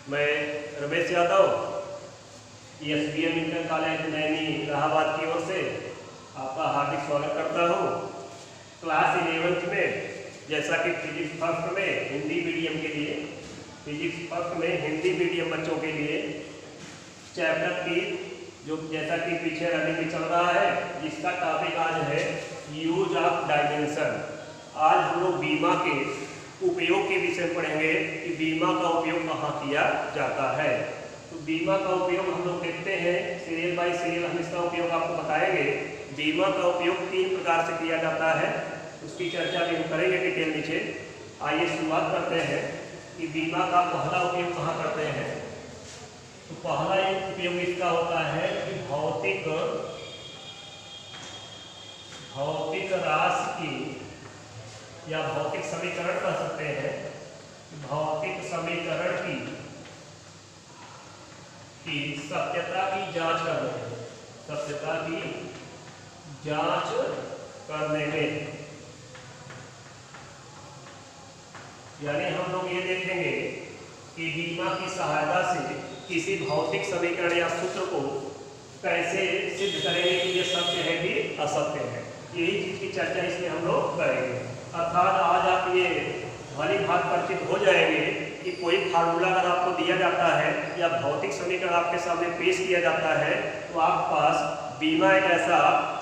मैं Ramesh Yadav ESBM inter college Naini Allahabad की ओर से आपका हार्दिक स्वागत करता हूँ। क्लास 11th में जैसा कि फिजिक्स फर्स्ट में हिंदी मीडियम के लिए बच्चों के लिए चैप्टर 3 जो जैसा कि पीछे रनिंग में चल रहा है, जिसका टॉपिक आज है यूज ऑफ डायमेंशन। आज हम लोग बीमा के उपयोग के विषय पढ़ेंगे कि बीमा का उपयोग कहाँ किया जाता है। तो बीमा का उपयोग हम लोग देखते हैं सीरियल बाय सीरियल, हम इसका उपयोग आपको बताएंगे। बीमा का उपयोग 3 प्रकार से किया जाता है, उसकी चर्चा भी हम करेंगे डिटेल नीचे। आइए शुरुआत करते हैं कि बीमा का पहला उपयोग कहाँ करते हैं। तो पहला उपयोग इसका होता है कि भौतिक राशि की या भौतिक समीकरण कह सकते हैं, भौतिक समीकरण की सत्यता की जांच करने में, सत्यता की जांच करने में, यानी हम लोग ये देखेंगे कि बीमा की सहायता से किसी भौतिक समीकरण या सूत्र को कैसे सिद्ध करेंगे कि ये सत्य है कि असत्य है। यही चीज की चर्चा इसमें हम लोग करेंगे। अर्थात आज आप ये भली भात परिचित हो जाएंगे कि कोई फार्मूला अगर आपको दिया जाता है या भौतिक समीकरण आपके सामने पेश किया जाता है, तो आपके पास बीमा एक ऐसा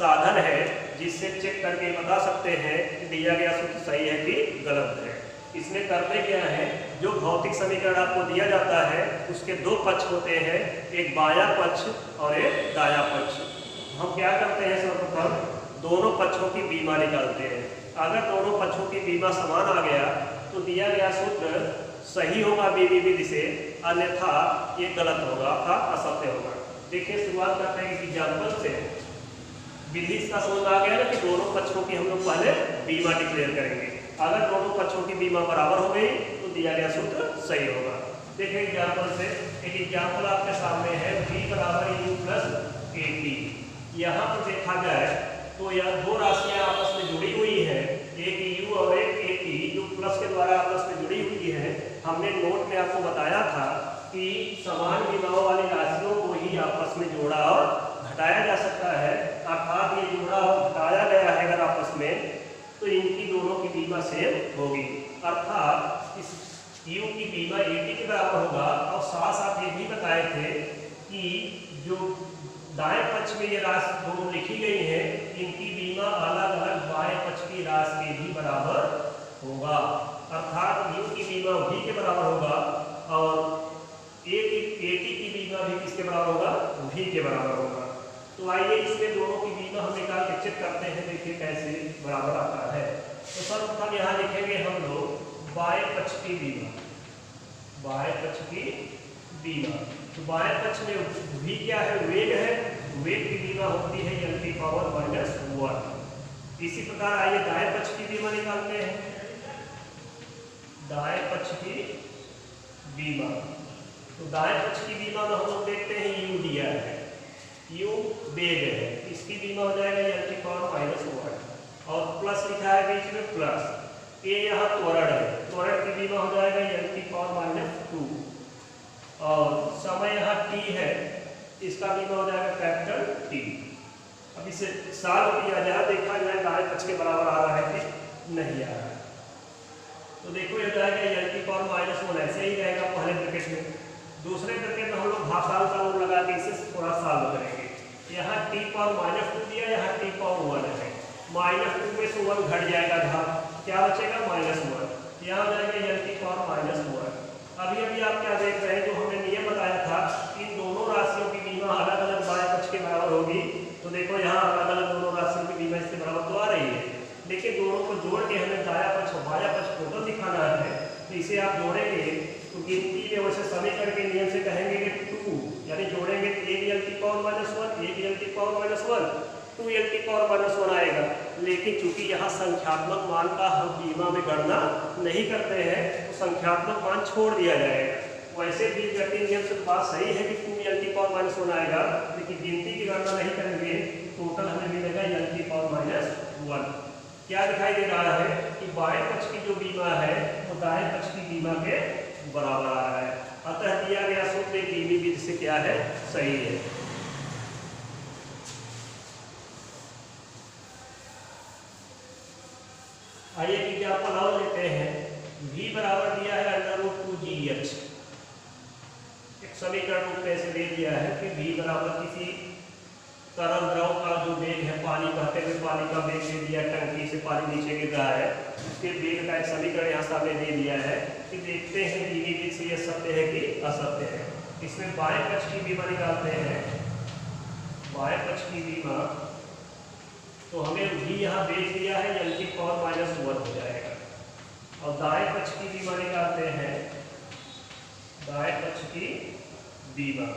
साधन है जिससे चेक करके बता सकते हैं कि दिया गया सूत्र सही है कि गलत है। इसमें करते क्या है, जो भौतिक समीकरण आपको दिया जाता है उसके 2 पक्ष होते हैं, एक बायां पक्ष और एक दायां पक्ष। हम क्या करते हैं, सर्वप्रथम दोनों पक्षों की बीमा निकालते हैं। अगर दोनों पक्षों की बीमा समान आ गया तो दिया गया सूत्र सही होगा बीवी विधि से, अन्यथा ये गलत होगा अर्थात असत्य होगा। देखिए शुरुआत करते हैं एग्जाम्पल से। विधि इसका समझ आ गया ना कि दोनों पक्षों की हम लोग पहले बीमा डिक्लेयर करेंगे। अगर दोनों पक्षों की बीमा बराबर हो गई तो दिया गया सूत्र सही होगा। देखिए एग्जाम्पल से, एक एग्जाम्पल आपके सामने है V = U + KT। यहाँ पर देखा जाए तो यह 2 राशियां आपस में जुड़ी हुई है, एक U और एक KT, जो प्लस के द्वारा आपस में जुड़ी हुई है। हमने नोट में आपको बताया था कि समान बीमाओं वाली राशियों को ही आपस में जोड़ा और घटाया जा सकता है। अर्थात ये जोड़ा और घटाया गया है अगर आपस में, तो इनकी दोनों की बीमा सेम होगी। अर्थात इस U की बीमा 80 के बराबर होगा। और साथ साथ ये भी बताए थे कि जो दाएं पक्ष में ये राशि दोनों लिखी गई है, इनकी बीमा अलग अलग बाएं पक्ष की राशि के भी बराबर होगा। अर्थात U की बीमा V के बराबर होगा और AT की बीमा भी किसके बराबर होगा, V के बराबर होगा। तो आइए इसमें दोनों की बीमा हम निकाल के चेक करते हैं, देखिए कैसे बराबर आता है। तो सर्वप्रथम यहाँ लिखेंगे हम लोग बाएं पक्ष की बीमा, बाएं पक्ष की बीमा। तो बाएं पक्ष में V क्या है, वेग है, वेग की बीमा होती है (10⁻⁻1). इसी प्रकार आइए दाएं पक्ष की बीमा निकालते हैं। दाएं पक्ष की बीमा, तो दाएं पक्ष की बीमा में हम लोग देखते हैं U दिया है, U वेग है, इसकी बीमा हो जाएगा (10⁻⁻1) और प्लस लिखा है बीच में प्लस। A यहाँ त्वरण है, त्वरण की बीमा हो जाएगा (10⁻²) और समय यहाँ T है, इसका बीमा हो जाएगा कैपिटल T। अब इसे सॉल्व किया जाए, देखा जाए दाएं पक्ष के बराबर आ रहा है कि नहीं आ रहा है। तो देखो ये जाएगा (10⁻1) ऐसे ही रहेगा पहले ब्रैकेट में। दूसरे ब्रैकेट में हम लोग भाषाल का रूल लगा के इसे थोड़ा सॉल्व करेंगे। यहाँ T⁻² दिया, यहाँ T⁻1 है, -2 में से 1 घट जाएगा, घात क्या बचेगा -1। यहाँ जाएगा (10⁻1). अभी आप क्या देख रहे हैं, जो हमने नियम बताया था इन दोनों राशियों की बीमा अलग अलग बाएं पक्ष के बराबर होगी। तो देखो यहाँ अलग अलग दोनों राशियों की बीमा इसके बराबर तो आ रही है, लेकिन दोनों को जोड़ के हमें दायां पक्ष और बायां पक्ष टोटल दिखाना है। तो इसे आप जोड़ेंगे तो गिनती में वैसे समीकरण के नियम से कहेंगे कि 2, यानी जोड़ेंगे तो (2l⁻1 आएगा। लेकिन चूंकि यहाँ संख्यात्मक मान का हम बीमा में गणना नहीं करते हैं, तो संख्यात्मक मान छोड़ दिया जाएगा। वैसे बीजगणितीय नियम से बात सही है कि 2l⁻1 आएगा, लेकिन गिनती की गणना नहीं करेंगे, टोटल हमें मिलेगा l⁻1। क्या दिखाई दे रहा है कि बाएं पक्ष की जो बीमा है वो दाएं पक्ष की बीमा के बराबर आ रहा है। अतः दिया से क्या है, सही है। आइए एग्जाम्पल और लेते हैं। v बराबर दिया है √2gh। एक समीकरण रूप में ऐसे दे दिया है कि v बराबर किसी तरल द्रव का जो वेग है, पानी बहते हुए पानी का वेग दे दिया, टंकी से पानी नीचे गिर रहा है, उसके वेग का एक समीकरण यहाँ सामने दे दिया है कि देखते हैं दीनी वेग से यह सत्य है कि असत्य है। इसमें बाएं पक्ष की बीमा निकालते हैं। बाएं पक्ष की बीमा तो हमें v यहाँ बेच दिया है, l की पावर -1 हो जाएगा। और दाएं पक्ष की बीमा निकालते हैं। दाएं पक्ष की बीमा,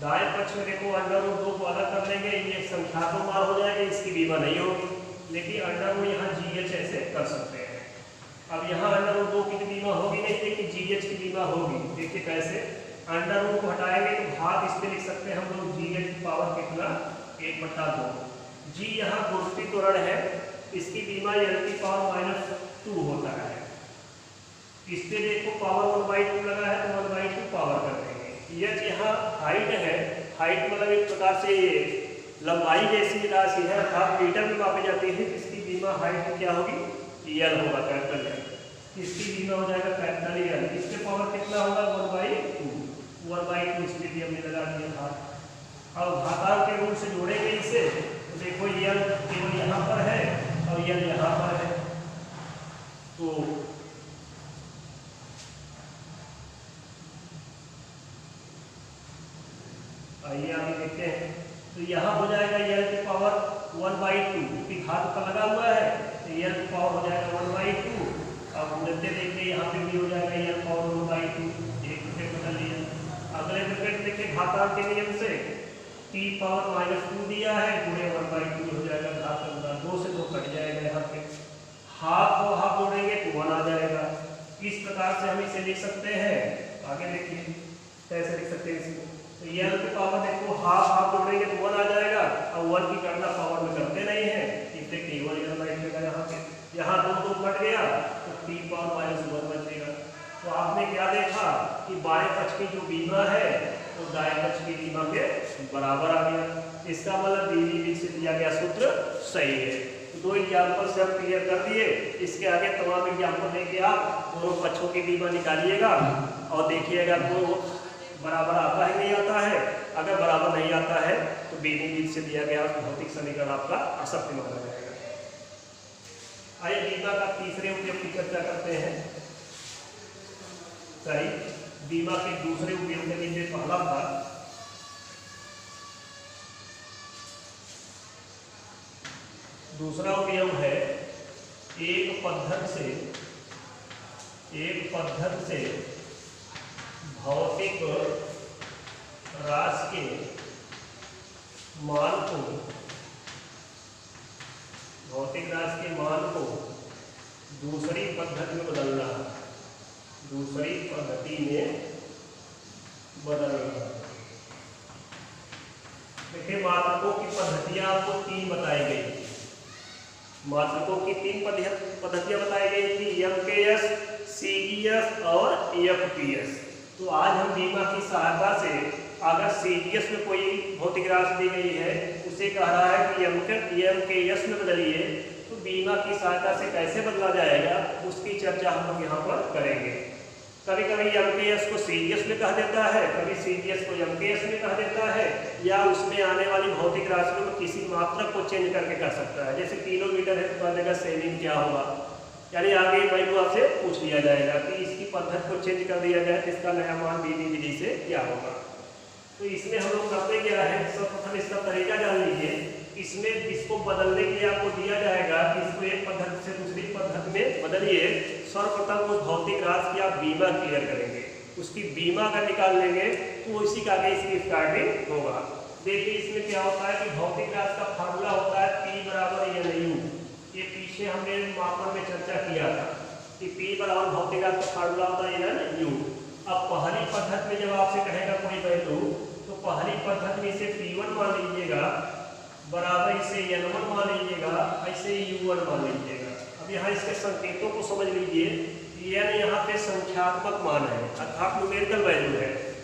दाएं पक्ष में देखो √2 को अलग कर लेंगे, ये संख्यात्मक मान हो जाएगा, इसकी बीमा नहीं होगी, लेकिन √2 यहाँ GH ऐसे कर सकते हैं। अब यहाँ √2 की बीमा होगी नहीं, लेकिन GH की बीमा होगी। देखिए कैसे, √2 को हटाएंगे तो भाग इस पे लिख सकते हैं हम लोग, GH की पावर कितना, 1/2। G यहाँ गुरुत्वीय त्वरण है, इसकी बीमा l की पावर -2 होता है। इस पे देखो पावर 1/2 लगा है तो 1/2 पावर कर देंगे। यह यहाँ हाइट है, हाइट मतलब एक प्रकार से ये लंबाई जैसी राशि है, अर्थात मीटर में मापी जाती है। इसकी बीमा हाइट क्या होगी, l होगा, कैपिटल L। इसकी बीमा हो जाएगा कैपिटल L। इसके पावर कितना होगा, 1/2। 1/2 इसलिए भी हमने लगा दिया हाथ। अब घातांक के रूप से जोड़ेंगे इसे, तो देखो l केवल यहाँ पर है और l यहाँ पर है, तो आइए आगे देखते हैं। तो यहाँ हो जाएगा l की पावर 1/2, क्योंकि घात पर लगा हुआ है तो l की पावर हो जाएगा 1/2। अब गुणते देखिए यहाँ पे भी हो जाएगा l पावर 1/2, एक ब्रैकेट बदल लिया। अगले ब्रैकेट देखिए घातांक के नियम से t पावर -2 दिया है, गुणे 1/2 हो जाएगा, घात का 2 से 2 कट जाएगा, यहाँ पे हाफ को हाफ जोड़ेंगे तो 1 आ जाएगा। इस प्रकार से हम इसे लिख सकते हैं। आगे देखिए कैसे लिख सकते हैं इसको, तो l की पावर देखो हाफ जोड़ेंगे तो 1 आ जाएगा, और 1 की गणना पावर में करते नहीं है, इसलिए केवल l बैठेगा यहाँ पे। यहाँ 2 कट गया तो t पावर -1 बचेगा। तो आपने क्या देखा कि बाएं पक्ष की जो बीमा है वो दाएं पक्ष की बीमा के बराबर आ गया। इसका मतलब दीनी वेग से दिया गया सूत्र सही है। तो 2 एग्जाम्पल से हम क्लियर कर दिए। इसके आगे तमाम एग्जाम्पल लेके आप दोनों पक्षों की बीमा निकालिएगा और देखिएगा तो बराबर आता है नहीं आता है। अगर बराबर नहीं आता है तो दीनी वेग से दिया गया भौतिक समीकरण आपका असत्य माना जाएगा। आइए बीमा का तीसरे उपयोग की चर्चा करते हैं। सही, बीमा के दूसरे उपयोग में नीचे पहला था दूसरा उपयोग है एक पद्धति से भौतिक राशि के मान को दूसरी पद्धति में बदलना। देखिए मात्रकों की पद्धतियां आपको 3 बताई गई। मात्रकों की 3 पद्धतियां बताई गई थी, MKS, CGS और FPS। तो आज हम बीमा की सहायता से अगर CGS में कोई भौतिक राशि दी गई है, उसे कह रहा है कि MKS में बदलिए, तो बीमा की सहायता से कैसे बदला जाएगा उसकी चर्चा हम लोग यहाँ पर करेंगे। कभी कभी MKS को CGS में कह देता है, कभी CGS को MKS में कह देता है, या उसमें आने वाली भौतिक राशियों में किसी मात्रक को चेंज करके कर सकता है। जैसे किलोमीटर है तो कह देगा सेविंग क्या होगा, यानी आगे वैल्यू आपसे पूछ लिया जाएगा कि इसकी पद्धति को चेंज कर दिया जाए तो इसका नया मान बीनी विधि से क्या होगा। तो इसमें हम लोग करते क्या है, सर्वप्रथम इसका तरीका जान लीजिए। इसमें इसको बदलने के लिए आपको दिया जाएगा कि इसको एक पद्धति से दूसरी पद्धति में बदलिए। सर्वप्रथम उस भौतिक राशि की आप बीमा क्लियर करेंगे, उसकी बीमा अगर निकाल लेंगे तो इसी का आगे इसकी स्टार्टिंग होगा। देखिए इसमें क्या होता है कि भौतिक राशि का फार्मूला होता है P बराबर NU। ये पीछे हमने मापन में चर्चा किया था कि P बराबर भौतिक राशि का फार्मूला होता है NU। अब पहली पद्धति में जब आपसे कहेगा कोई वैल्यू, तो पहली पद्धति में इसे P1 मान लीजिएगा, बराबर इसे N1 मान लीजिएगा, ऐसे U1 मान लीजिएगा। अब यहाँ इसके संकेतों को समझ लीजिए। N यहाँ पे संख्यात्मक मान है, अर्थात न्यूमेरिकल वैल्यू है,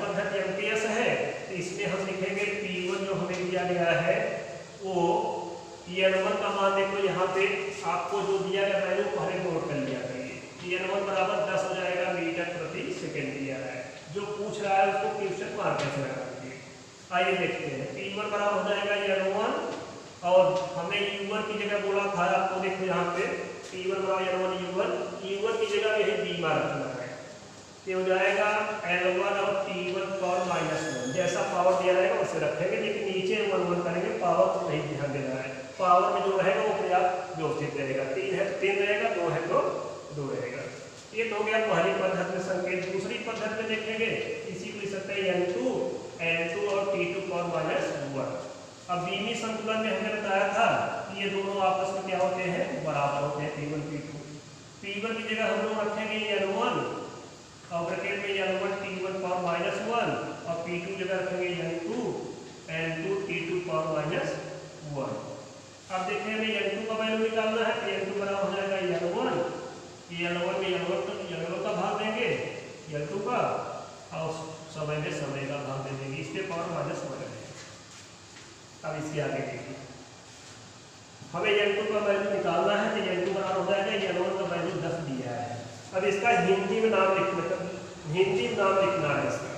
पद्धति MTS है, तो इसमें हम लिखेंगे P1 जो हमें दिया गया है वो N1 का मान देखो यहाँ पे आपको जो दिया गया वैल्यू पहले नोट कर लिया करिए। N1 बराबर 10 हो जाएगा मीटर प्रति सेकेंड दिया है। जो पूछ रहा है उसको क्वेश्चन मार्क कैसे लगाएंगे, आइए देखते हैं। P1 बराबर हो जाएगा N1 और हमने U1 की जगह बोला था आपको, देखो यहाँ पे P1 बराबर N1 U1 की जगह यही बीमा रखना है। ये हो जाएगा L1 और T1 पावर -1, जैसा पावर दिया रहेगा उसे रखेंगे, लेकिन नीचे 1 करेंगे, पावर को नहीं ध्यान देना है। पावर में जो रहेगा वो पर्याप्त व्यवस्थित रहेगा, 3 है तो 3 रहेगा, 2 है तो 2 रहेगा। ये तो हो गया पहली पद्धति में संकेत। दूसरी पद्धति में देखेंगे इसी को लिख सकते हैं N2 और T2 पावर -1। अब बीमी संतुलन में हमने बताया था ये दोनों आपस में क्या होते हैं, बराबर होते हैं, P1 P2। P1 की जगह हम लोग रखेंगे N1 और ब्रैकेट में N1 T1 पावर माइनस 1 और P2 जगह रखेंगे N2 T2 पावर माइनस 1। अब देखिए हमें N2 का वैल्यू निकालना है, तो N2 बराबर हो जाएगा N1 में N1 का भाग देंगे N2 का और समय में समय का भाग दे देंगे, इस पे पावर माइनस 1 है। अब इसके आगे देखिए हमें N2 का वैल्यू निकालना है, तो N2 बराबर हो जाएगा N1 का वैल्यू 10 दिया है। अब इसका हिंदी में नाम लिखना है इसका।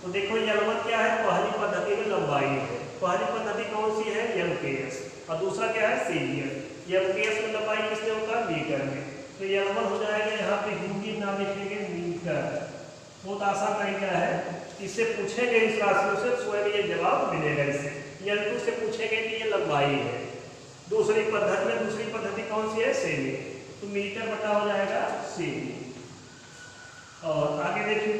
तो देखो N1 क्या है, पहली पद्धति में लंबाई है। पहली पद्धति कौन सी है, MKS, और दूसरा क्या है, सीरियल। MKS में लंबाई किसमें होता है, मीटर में। तो N1 हो जाएगा, यहाँ पे हिंदी में नाम लिखेंगे मीटर। बहुत आसान तरीका है, इससे पूछेंगे इस राशियों से स्वयं ये जवाब मिलेगा। इससे N2 से पूछेंगे कि ये लंबाई है। दूसरी पद्धति कौन सी है, सेमी। तो मीटर बटा हो जाएगा सेमी। और आगे देखिए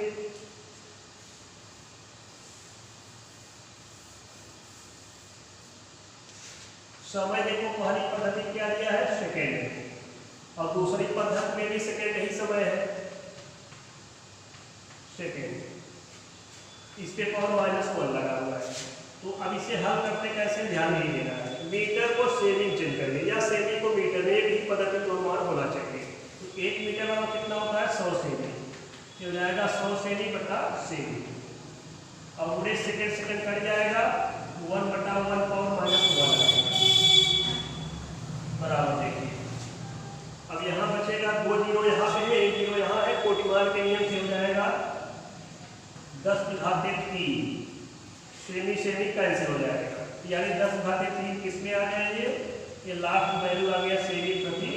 समय, देखो पहली पद्धति क्या दिया है, सेकेंड, और दूसरी पद्धति में भी सेकेंड ही समय है, सेकेंड। इस पे पावर माइनस 1 लगा हुआ है। तो अब इसे हल करते कैसे, ध्यान नहीं देना है। मीटर को सेमी चेंज करेंगे या सेमी को मीटर में, एक ही पद्धति को अनुमान होना चाहिए। तो 1 मीटर में कितना होता है, 100 सेमी। ये हो जाएगा 100 सेमी बटा सेमी, और पूरे सेकेंड कट जाएगा, 1 बटा 1 पावर माइनस 1 बराबर। देखिए अब यहाँ बचेगा 2 जीरो यहाँ पे है, 1 जीरो यहाँ है। कोटिमान के नियम से हो जाएगा 10⁻3 सेमी कैंसिल हो जाएगा, यानी 10⁻3 किसमें आ जाएंगे, ये लास्ट वैल्यू आ गया सेमी प्रति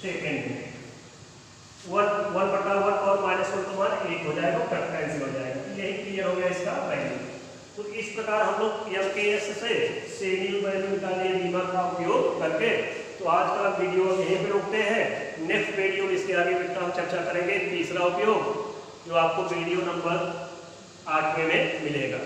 सेकेंड में। 1 बटा 1 और माइनस 1 तो मान 1 हो जाएगा, कट कैंसिल हो जाएगा। यही क्लियर हो गया इसका वैल्यू। तो इस प्रकार हम लोग MKS से सेमी वैल्यू निकालने दिमाग का उपयोग करके। तो आज का वीडियो यहीं पे रोकते हैं। नेक्स्ट वीडियो में इसके आगे हम चर्चा करेंगे तीसरा उपयोग, जो आपको वीडियो नंबर 8 में मिलेगा।